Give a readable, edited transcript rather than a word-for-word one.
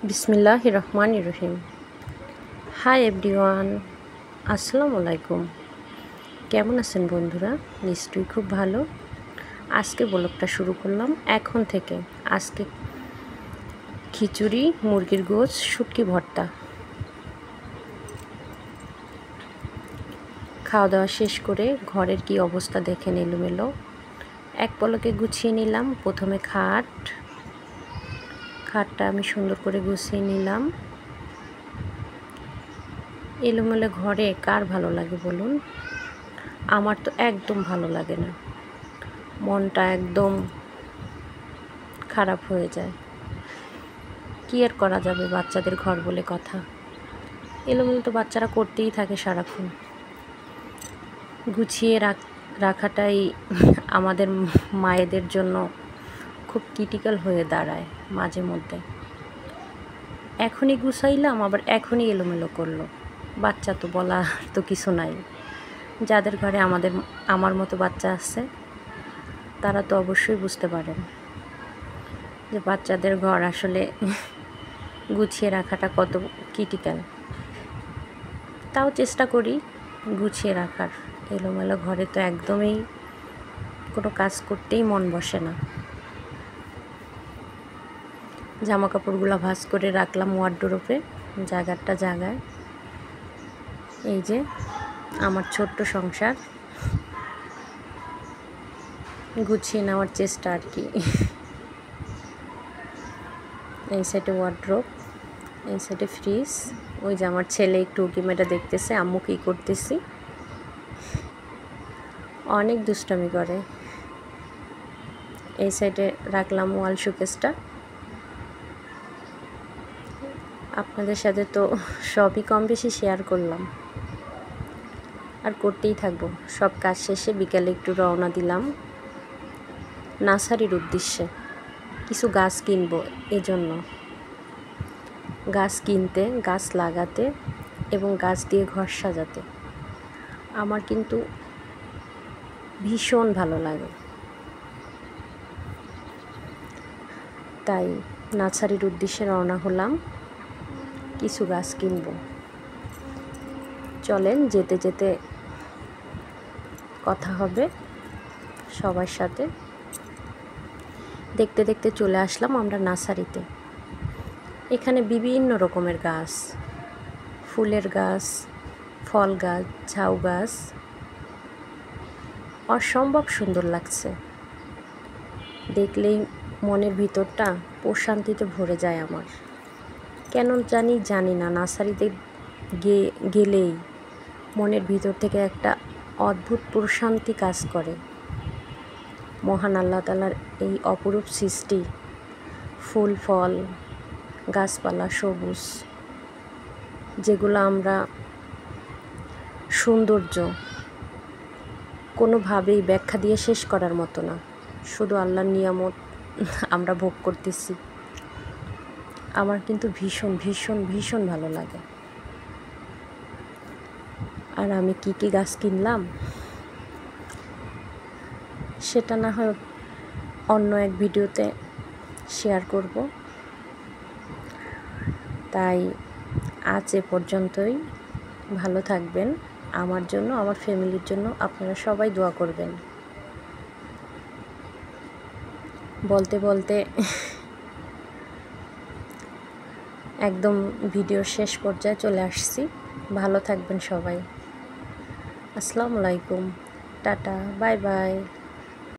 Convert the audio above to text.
বিসমিল্লাহির রহমানির রহিম। Hi everyone, আসসালামু আলাইকুম। কেমন আছেন বন্ধুরা? নিশ্চয়ই খুব ভালো। আজকে ব্লগটা শুরু করলাম এখন থেকে। আজকে খিচুড়ি, মুরগির গোশ, শুটকি ভর্তা। খাওয়া দাওয়া শেষ করে ঘরের কি অবস্থা দেখেন, এলোমেলো। এক পলকে গুছিয়ে নিলাম। প্রথমে খাটটা আমি সুন্দর করে গুছিয়ে নিলাম। এলোমেলো ঘরে কার ভালো লাগে বলুন? আমার তো একদম ভালো লাগে না, মনটা একদম খারাপ হয়ে যায়। কি আর করা যাবে, বাচ্চাদের ঘর বলে কথা। এলোমেলো তো বাচ্চারা করতেই থাকে সারাক্ষণ। গুছিয়ে রাখাটাই আমাদের মায়েদের জন্য খুব ক্রিটিক্যাল হয়ে দাঁড়ায় মাঝে মধ্যে। এখনই গুছাইলাম, আবার এখনই এলোমেলো করলো। বাচ্চা তো বলার তো কিছু নাই। যাদের ঘরে আমার মতো বাচ্চা আছে তারা তো অবশ্যই বুঝতে পারেন যে বাচ্চাদের ঘর আসলে গুছিয়ে রাখাটা কত ক্রিটিক্যাল। তাও চেষ্টা করি গুছিয়ে রাখার। এলোমেলো ঘরে তো একদমই কোনো কাজ করতেই মন বসে না। জামা কাপড়গুলো ভাঁজ করে রাখলাম ওয়ারড্রোবে, জায়গায়। এই যে আমার ছোট্ট সংসার গুছিয়ে নেওয়ার চেষ্টা আর কি। এই সাইডে ওয়ারড্রোব, এই সাইডে ফ্রিজ। ওই যে আমার ছেলে একটু উকি মেটা দেখতেছে আম্মু কী করতেছি। অনেক দুষ্টামি করে। এই সাইডে রাখলাম ওয়াল শোকেসটা। আপনাদের সাথে তো সবই কম বেশি শেয়ার করলাম, আর করতেই থাকবো। সব কাজ শেষে বিকালে একটু রওনা দিলাম নার্সারির উদ্দেশ্যে। কিছু গাছ কিনবো, এজন্য গাছ কিনতে, গাছ লাগাতে এবং গাছ দিয়ে ঘর সাজাতে আমার কিন্তু ভীষণ ভালো লাগে। তাই নার্সারির উদ্দেশ্যে রওনা হলাম, কিছু গাছ কিনবো। চলেন যেতে যেতে কথা হবে সবার সাথে। দেখতে দেখতে চলে আসলাম আমরা নার্সারিতে। এখানে বিভিন্ন রকমের গাছ, ফুলের গাছ, ফল গাছ, ঝাউ গাছ, অসম্ভব সুন্দর লাগছে। দেখলেই মনের ভিতরটা প্রশান্তিতে ভরে যায় আমার। কেন জানি না, নার্সারিতে গেলেই মনের ভিতর থেকে একটা অদ্ভুত প্রশান্তি কাজ করে। মহান আল্লাহ তাআলার এই অপরূপ সৃষ্টি, ফুল ফল, গাছপালা, সবুজ, যেগুলো আমরা সৌন্দর্য কোনোভাবেই ব্যাখ্যা দিয়ে শেষ করার মতো না। শুধু আল্লাহর নিয়ামত আমরা ভোগ করতেছি। আমার কিন্তু ভীষণ ভীষণ ভীষণ ভালো লাগে। আর আমি কি গাছ কিনলাম সেটা না হয় অন্য এক ভিডিওতে শেয়ার করব। তাই আজ এ পর্যন্তই। ভালো থাকবেন। আমার জন্য, আমার ফ্যামিলির জন্য আপনারা সবাই দোয়া করবেন। বলতে বলতে একদম ভিডিওর শেষ পর্যায়ে চলে আসছি। ভালো থাকবেন সবাই। আসসালামু আলাইকুম, টাটা, বাই বাই।